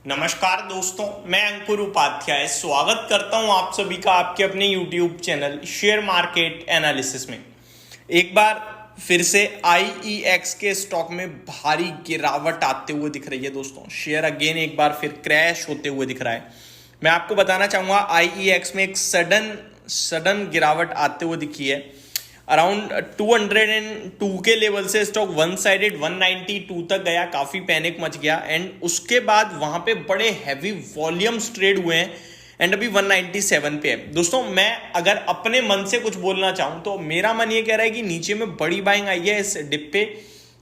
नमस्कार दोस्तों, मैं अंकुर उपाध्याय स्वागत करता हूं आप सभी का आपके अपने YouTube channel share market analysis में। एक बार फिर से IEX के स्टॉक में भारी गिरावट आते हुए दिख रही है दोस्तों। शेयर अगेन एक बार फिर क्रैश होते हुए दिख रहा है। मैं आपको बताना चाहूंगा IEX में एक सडन गिरावट आते हुए दिखी है। अराउंड 202 के लेवल से स्टॉक वन साइडेड 192 तक गया, काफी पैनिक मच गया एंड उसके बाद वहां पे बड़े हैवी वॉल्यूम्स ट्रेड हुए हैं एंड अभी 197 पे है। दोस्तों मैं अगर अपने मन से कुछ बोलना चाहूं तो मेरा मन ये कह रहा है कि नीचे में बड़ी बाइंग आई है, इस डिप पे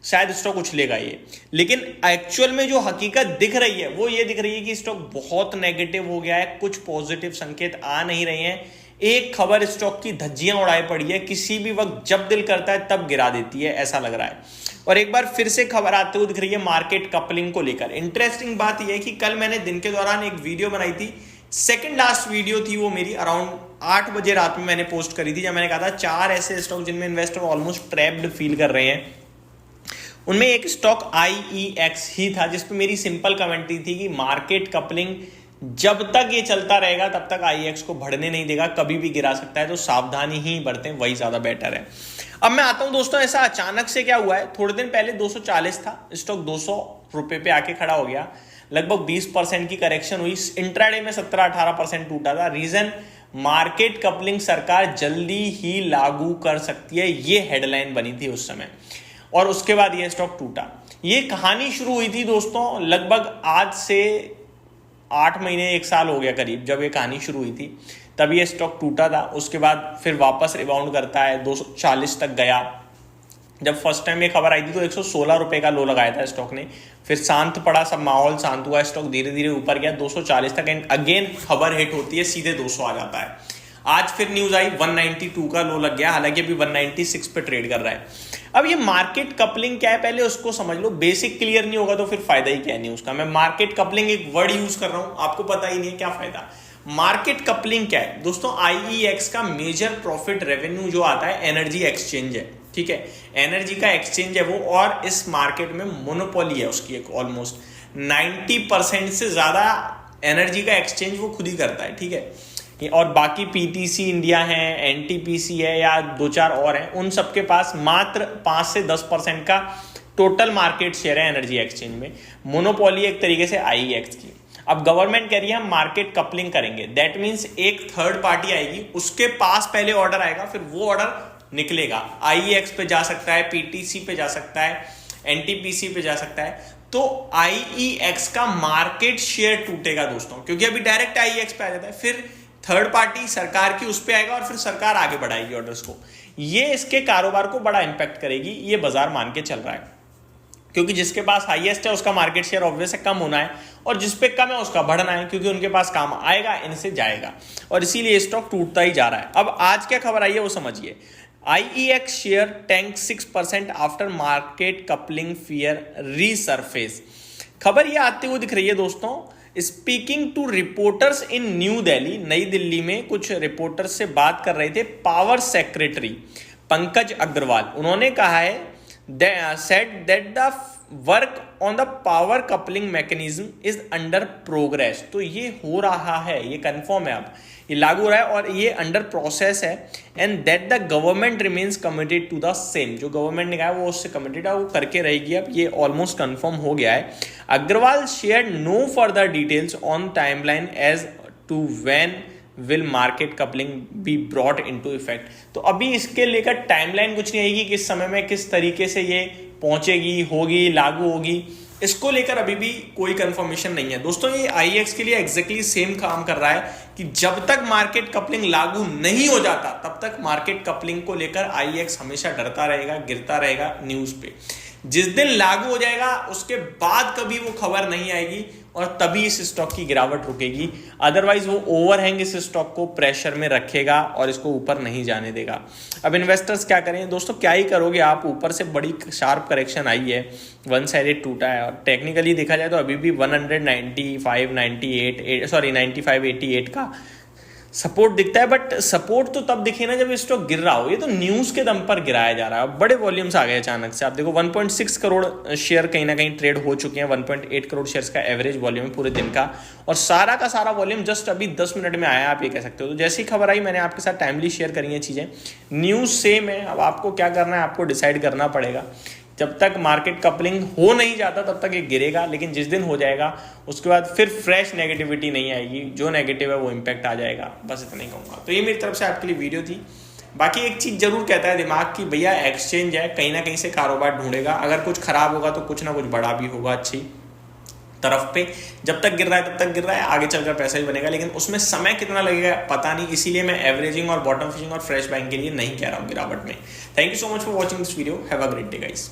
शायद स्टॉक उछलेगा ये, लेकिन एक्चुअल में जो हकीकत दिख रही है वो ये दिख रही है कि स्टॉक बहुत नेगेटिव हो गया है, कुछ पॉजिटिव संकेत आ नहीं रहे हैं। एक खबर स्टॉक की धज्जियां उड़ाए पड़ी है, किसी भी वक्त जब दिल करता है तब गिरा देती है, ऐसा लग रहा है। और एक बार फिर से खबर आते हुए दिख रही है मार्केट कपलिंग को लेकर। इंटरेस्टिंग बात यह है कि कल मैंने दिन के दौरान एक वीडियो बनाई थी, सेकंड लास्ट वीडियो थी वो मेरी, अराउंड 8 बजे रात में मैंने पोस्ट करी थी, जब मैंने कहा था 4 ऐसे स्टॉक जिनमें इन्वेस्टर ऑलमोस्ट ट्रैप्ड फील कर रहे हैं। उनमें एक स्टॉक IEX ही था जिसपे मेरी सिंपल कमेंट्री थी कि मार्केट कपलिंग जब तक ये चलता रहेगा तब तक IEX को बढ़ने नहीं देगा, कभी भी गिरा सकता है, तो सावधानी ही बरतें, वही ज्यादा बेटर है। अब मैं आता हूं दोस्तों, ऐसा अचानक से क्या हुआ है, थोड़े दिन पहले 240 था स्टॉक, 200 रुपए पे आके खड़ा हो गया, लगभग 20% की करेक्शन हुई, इंट्राडे में 17-18% टूटा था। रीजन मार्केट कपलिंग सरकार जल्दी ही लागू कर सकती है, ये हेडलाइन बनी थी उस समय, और उसके बाद ये स्टॉक टूटा। ये कहानी शुरू हुई थी दोस्तों लगभग आज से 8 महीने 1 साल हो गया करीब, जब ये कहानी शुरू हुई थी तब ये स्टॉक टूटा था। उसके बाद फिर वापस रिबाउंड करता है, 240 तक गया। जब फर्स्ट टाइम ये खबर आई थी तो 116 रुपए का लो लगाया था स्टॉक ने, फिर शांत पड़ा, सब माहौल शांत हुआ, स्टॉक धीरे धीरे ऊपर गया 240 तक एंड अगेन खबर हिट होती है, सीधे 200 आ जाता है। आज फिर न्यूज आई 192 का लो लग गया, हालांकि अभी 196 पे ट्रेड कर रहा है। अब ये मार्केट कपलिंग क्या है पहले उसको समझ लो, बेसिक क्लियर नहीं होगा तो फिर फायदा ही क्या है न्यूज का। मैं मार्केट कपलिंग एक वर्ड यूज कर रहा हूं, आपको पता ही नहीं है क्या फायदा। मार्केट कपलिंग क्या है दोस्तों, IEX का मेजर प्रॉफिट रेवेन्यू जो आता है एनर्जी एक्सचेंज है, ठीक है, एनर्जी का एक्सचेंज है वो, और इस मार्केट में मोनोपोली है उसकी एक, ऑलमोस्ट 90% से ज्यादा एनर्जी का एक्सचेंज वो खुद ही करता है, ठीक है। और बाकी PTC इंडिया है, NTPC है या 2-4 और हैं, उन सबके पास मात्र 5 से 10% का टोटल मार्केट शेयर है एनर्जी एक्सचेंज में। मोनोपोली एक तरीके से IEX की। अब गवर्नमेंट कह रही है हम मार्केट कपलिंग करेंगे, दैट मीन्स एक थर्ड पार्टी आएगी, उसके पास पहले ऑर्डर आएगा, फिर वो ऑर्डर निकलेगा, IEX पे जा सकता है, PTC पे जा सकता है, NTPC पे जा सकता है, तो IEX का मार्केट शेयर टूटेगा दोस्तों, क्योंकि अभी डायरेक्ट IEX पे आ जाता है, फिर थर्ड पार्टी सरकार की उस पे आएगा और फिर सरकार आगे बढ़ाएगी ऑर्डर्स को। ये इसके कारोबार को बड़ा इंपैक्ट करेगी, ये बाजार मान के चल रहा है, क्योंकि जिसके पास हाईएस्ट है उसका मार्केट शेयर ऑब्वियस है कम होना है, और जिस पे कम है उसका बढ़ना है, क्योंकि उनके पास काम आएगा, इनसे जाएगा, और इसीलिए स्टॉक टूटता ही जा रहा है। अब आज क्या खबर आई है वो समझिए। IEX share tank 6% after market coupling fear resurface. खबर ये आते हुए दिख रही है दोस्तों, speaking to reporters in New Delhi, Nai Delhi में कुछ रिपोर्टर्स से बात कर रहे थे पावर सेक्रेटरी पंकज अग्रवाल। उन्होंने कहा है said that the work on the power coupling mechanism is under progress. तो ये हो रहा है, ये कंफर्म है, अब ये लागू हो रहा है और ये अंडर प्रोसेस है, and that the government remains committed to the same. जो गवर्नमेंट ने कहा वो उससे कमिटेड है, वो करके रहेगी, अब ये ऑलमोस्ट कंफर्म हो गया है। Agarwal share no further details on timeline as to when will market coupling be brought into effect. तो अभी इसके लेकर टाइमलाइन कुछ नहीं आएगी, किस समय में किस तरीके से ये पहुंचेगी, होगी, लागू होगी, इसको लेकर अभी भी कोई कंफर्मेशन नहीं है दोस्तों। ये IEX के लिए एग्जैक्टली सेम काम कर रहा है कि जब तक मार्केट कपलिंग लागू नहीं हो जाता तब तक मार्केट कपलिंग को लेकर IEX हमेशा डरता रहेगा, गिरता रहेगा न्यूज पे। जिस दिन लागू हो जाएगा उसके बाद कभी वो खबर नहीं आएगी और तभी इस स्टॉक की गिरावट रुकेगी, अदरवाइज वो ओवरहैंग इस स्टॉक को प्रेशर में रखेगा और इसको ऊपर नहीं जाने देगा। अब इन्वेस्टर्स क्या करें दोस्तों, क्या ही करोगे आप, ऊपर से बड़ी शार्प करेक्शन आई है, वन साइडेड टूटा है, और टेक्निकली देखा जाए तो अभी भी 195, 98 सॉरी 95, 88 का सपोर्ट दिखता है, बट सपोर्ट तो तब दिखे ना जब स्टॉक गिर रहा हो। ये तो न्यूज के दम पर गिराया जा रहा है। बड़े वॉल्यूम्स आ गए अचानक से। आप देखो 1.6 करोड़ शेयर कहीं ना कहीं ट्रेड हो चुके हैं। 1.8 करोड़ शेयर्स का एवरेज वॉल्यूम है पूरे दिन का, और सारा का सारा वॉल्यूम जस्ट अभी 10 मिनट में आया, आप ये कह सकते हो। तो जैसी खबर आई मैंने आपके साथ टाइमली शेयर करी है चीज़ें। न्यूज़ सेम है, अब आपको क्या करना है आपको डिसाइड करना पड़ेगा। जब तक मार्केट कपलिंग हो नहीं जाता तब तक ये गिरेगा, लेकिन जिस दिन हो जाएगा उसके बाद फिर फ्रेश नेगेटिविटी नहीं आएगी, जो नेगेटिव है वो इम्पैक्ट आ जाएगा। बस इतना ही कहूँगा। तो ये मेरी तरफ से आपके लिए वीडियो थी। बाकी एक चीज़ जरूर कहता है दिमाग की, भैया एक्सचेंज है, कहीं ना कहीं से कारोबार ढूंढेगा। अगर कुछ खराब होगा तो कुछ ना कुछ बड़ा भी होगा अच्छी तरफ पे। जब तक गिर रहा है तब तक गिर रहा है, आगे चलकर पैसा ही बनेगा, लेकिन उसमें समय कितना लगेगा पता नहीं। इसीलिए मैं एवरेजिंग और बॉटम फिशिंग और फ्रेश बाइंग के लिए नहीं कह रहा हूँ गिरावट में। Thank you so much for watching this video. Have a great day guys.